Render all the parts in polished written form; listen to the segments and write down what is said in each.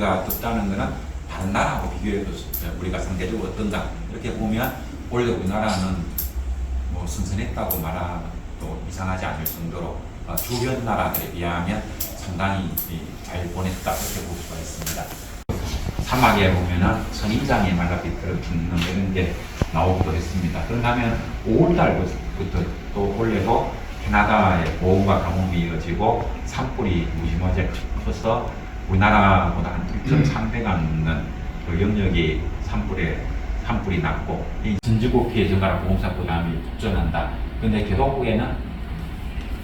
우리가 덥다는 것은 다른 나라하고 비교해도 우리가 상대적으로 어떤가 이렇게 보면 원래 우리나라는 뭐 선선했다고 말해도 이상하지 않을 정도로 주변 나라들에 비하면 상당히 잘 보냈다 이렇게 볼 수가 있습니다. 사막에 보면은 선인장에 말라비틀을 붓는 이런 게 나오기도 했습니다. 그러면 5월달부터 또 올해도 캐나다의 보온과 가뭄이 이어지고 산불이 무지무지하게 커서 우리나라보다 한 1,300안 넘는 그 영역이 산불이 났고 이 전지구 피해 증가로 보험사 부담이 급증한다. 근데 개도국에는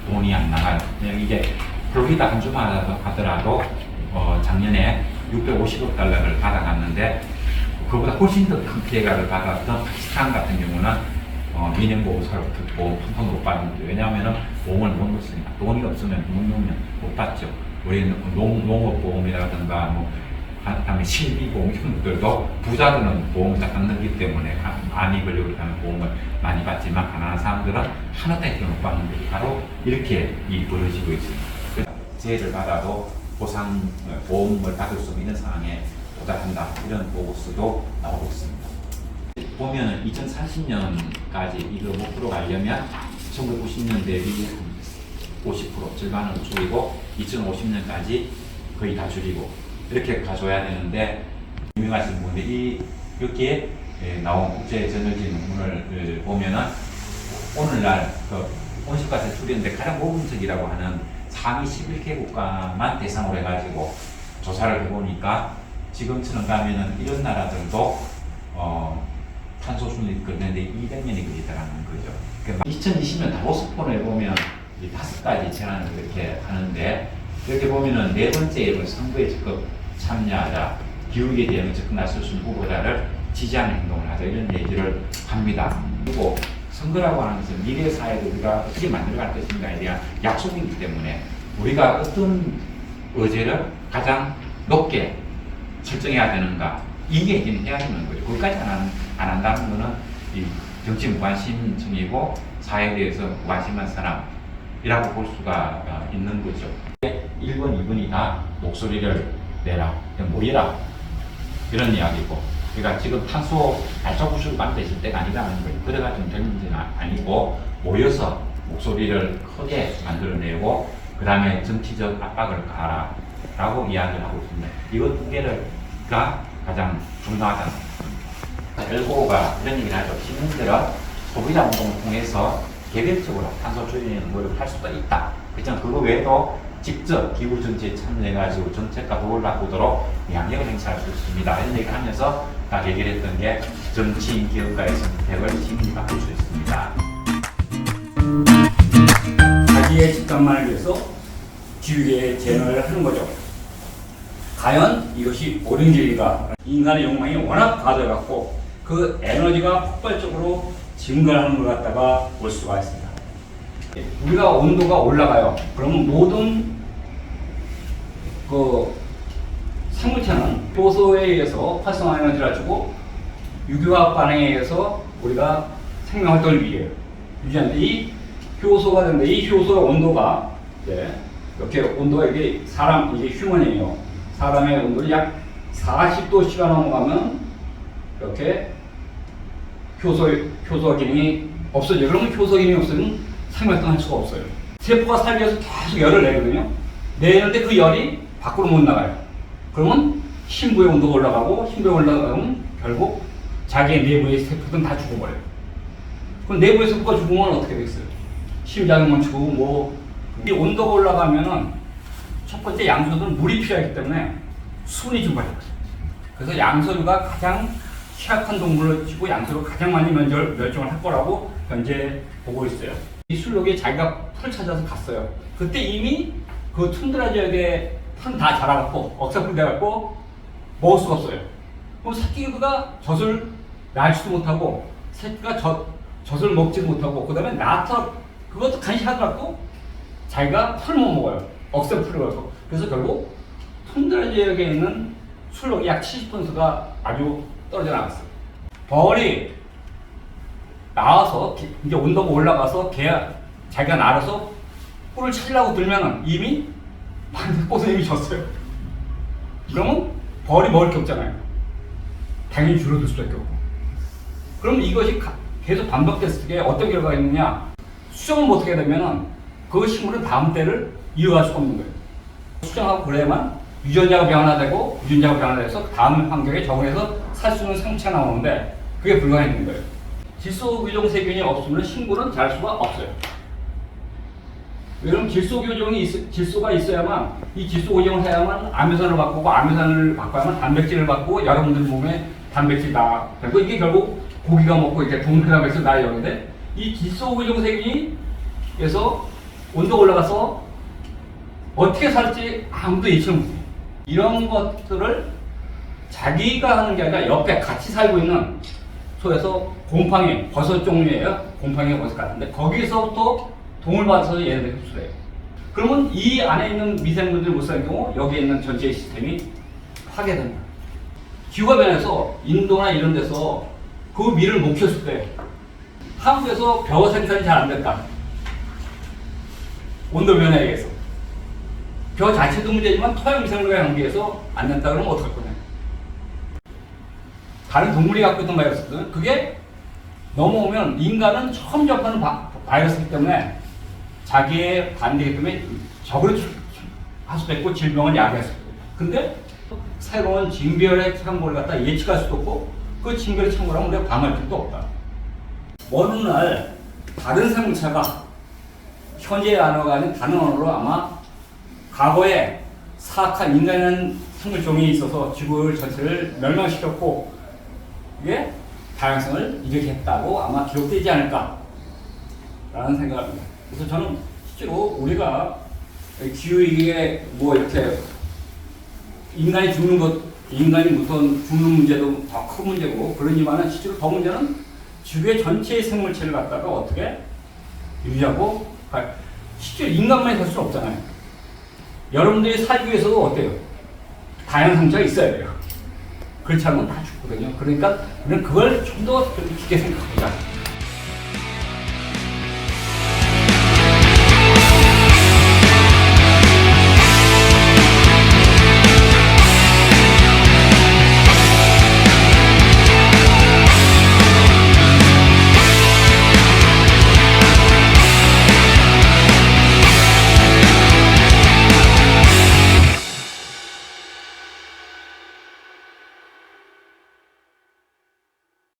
돈이 안 나가요. 이게 플로리다 한 주만 하더라도 작년에 650억 달러를 받아갔는데 그보다 훨씬 더 큰 피해가를 받았던 파키스탄 같은 경우는 민영보호사로부터 보험 한 푼도 못 받는 거죠. 왜냐하면 보험을 못 넣었으니까 돈이 없으면 못 넣으면 못 받죠. 우리는 농업보험이라든가 그다음에 실비보험 이런 것들도 부자들은 보험을 딱 넣기 때문에 암이 걸리고 하면 보험을 많이 받지만 가난한 사람들은 하나도 못 받는 게 바로 이렇게 벌어지고 있습니다. 재해를 받아도 보험을 받을 수 있는 상황에 도달한다 이런 보고서도 나오고 있습니다. 보면은 2040년까지 이거 목표로 가려면 1990년 대비 50% 절반으로 줄이고 2050년까지 거의 다 줄이고 이렇게 가져야 되는데 유명하신 분들이 여기에 나온 국제전열지 논문을 보면은 오늘날 온실가스 줄이는데 가장 모범적이라고 하는 상위 11개 국가만 대상으로 해가지고 조사를 해보니까 지금처럼 가면은 이런 나라들도 탄소 순위 끄는데 200년이 걸리더라는 거죠. 그러니까 2020년 다보스 폰을 보면 이 5가지 제안을 이렇게 하는데 이렇게 보면은 네 번째 선거에 적극 참여하자, 기후에 대한 적극 나설 수 있는 후보자를 지지하는 행동을 하자 이런 얘기를 합니다. 그리고 선거라고 하는 것은 미래 사회를 우리가 어떻게 만들어갈 것인가에 대한 약속이기 때문에 우리가 어떤 의제를 가장 높게 설정해야 되는가 이 얘기는 해야 되는 거죠. 그것까지 안 한다는 것은 이 정치 무관심층이고 사회에 대해서 무관심한 사람이라고 볼 수가 있는 거죠. 1번, 2번이 다 목소리를 내라, 모여라 이런 이야기고 그러니까 지금 탄소 발자국을 만드실 때가 아니라는 거예요. 그래가 좀 될 문제는 아니고 모여서 목소리를 크게 만들어내고 그 다음에 정치적 압박을 가하라 라고 이야기를 하고 있습니다. 이것 두 개가 가장 중요하다. 엘고가 이런 얘기를 하죠. 시민들은 소비자 운동을 통해서 개별적으로 탄소 줄이는 노력을 할 수도 있다. 그렇지만 그거 외에도 직접 기후 정치에 참여해가지고 정책과 도를 바꾸도록 영향력을 행사할 수 있습니다. 이런 얘기를 하면서 딱 얘기를 했던 게 정치인 기업가의 선택을 시민이 바꿀 수 있습니다. 자기의 집값만을 위해서 기후의 재현을 하는 거죠. 과연 이것이 옳은 길인가? 인간의 욕망이 워낙 과도해갖고 그 에너지가 폭발적으로 증가하는 것 같다가 볼 수가 있습니다. 우리가 온도가 올라가요. 그러면 모든 그 생물체는 효소에 의해서 활성화 에너지를 주고 유기화학 반응에 의해서 우리가 생명활동을 유지하는데 이 효소가 되는데 이 효소의 온도가 이렇게 온도가 이게 이게 휴먼이에요. 사람의 온도를 약 40도씨가 넘어가면 이렇게 효소 기능이 없어져요. 그러면 효소 기능이 없으면 생활활동 할 수가 없어요. 세포가 살기 위해서 계속 열을 내거든요. 내는데 그 열이 밖으로 못 나가요. 그러면 심부의 온도가 올라가고 심부에 올라가면 결국 자기의 내부의 세포들은 다 죽어버려요. 그럼 내부의 세포가 죽으면 어떻게 되겠어요? 심장이 멈추고 이 온도가 올라가면은 첫 번째 양서류는 물이 필요하기 때문에 순이 증발해요. 그래서 양서류가 가장 취약한 동물을 치고 양서류가 가장 많이 멸종을 할 거라고 현재 보고 있어요. 이 술록이 자기가 풀을 찾아서 갔어요. 그때 이미 그 툰드라 지역에 풀은 다 자라갖고 억사풀 돼갖고 먹을 수가 없어요. 그럼 새끼가 젖을 날지도 못하고 새끼가 젖을 먹지도 못하고 그 다음에 나타 그것도 간식하더라도 자기가 풀을 못 먹어요. 억사풀을 갖고. 그래서 결국 툰드라 지역에 있는 술록이 약 70%가 아주 떨어져 나갔어요. 벌이 나와서 이제 온도가 올라가서 자기가 날아서 꿀을 찾으려고 들면은 이미 꽃은 이미 졌어요. 그러면 벌이 먹을 게 없잖아요. 당연히 줄어들 수밖에 없고. 그럼 이것이 계속 반복됐을 때 어떤 결과가 있느냐? 수정을 못하게 되면은 그 식물은 다음 때를 이어갈 수가 없는 거예요. 수정하고 그래야만 유전자가 변화되고 유전자가 변화돼서 다음 환경에 적응해서 살 수 있는 생체가 나오는데 그게 불가능한 거예요. 질소교정 세균이 없으면 식물은 잘 수가 없어요. 왜냐면 질소가 있어야만 이 질소 교정을 해야만 아미노산을 바꾸고 아미노산을 바꿔야만 단백질을 바꾸고 여러분들 몸에 단백질이 나. 그리고 이게 결국 고기가 먹고 이렇게 동그라미에서 나오는데 이 질소 교정 세균이에서 온도가 올라가서 어떻게 살지 아무도 예측을 못해요. 이런 것들을 자기가 하는 게 아니라 옆에 같이 살고 있는 소에서 곰팡이, 버섯 종류예요. 곰팡이 버섯 같은데 거기서부터 동을 받아서 얘네들이 흡수돼요. 그러면 이 안에 있는 미생물들이 못 사는 경우 여기에 있는 전체 시스템이 파괴된다. 기후가 변해서 인도나 이런 데서 그 밀을 못 키웠을 때 한국에서 벼 생산이 잘 안 됐다. 온도 변화에 의해서. 벼 자체도 문제지만 토양 미생물과 관계해서 안 된다 그러면 어떡할 거냐. 다른 동물이 갖고 있던 바이러스거든. 그게 넘어오면 인간은 처음 접하는 바이러스이기 때문에 자기의 반대이기 때문에 적으로 할 수도 있고 질병을 야기할 수도 있고. 근데 새로운 징별의 창고를 갖다 예측할 수도 없고 그 징별의 창고라면 우리가 방어할 필요도 없다. 어느 날 다른 생물체가 현재의 언어가 아닌 다른 언어로 아마 과거에 사악한 인간이라는 생물종이 있어서 지구 전체를 멸망시켰고 이게 다양성을 일으켰다고 아마 기록되지 않을까 라는 생각을 합니다. 그래서 저는 실제로 우리가 기후위기에 뭐 이렇게 인간이 죽는 것, 인간이 무슨 죽는 문제도 더 큰 문제고 그러지만은 실제로 더 문제는 지구의 전체의 생물체를 갖다가 어떻게 유지하고 실제로 인간만이 살 수는 없잖아요. 여러분들이 살기 위해서도 어때요? 다양한 성체가 있어야 돼요. 그렇지 않으면 다 죽거든요. 그러니까 우리는 그걸 좀 더 깊게 생각하자.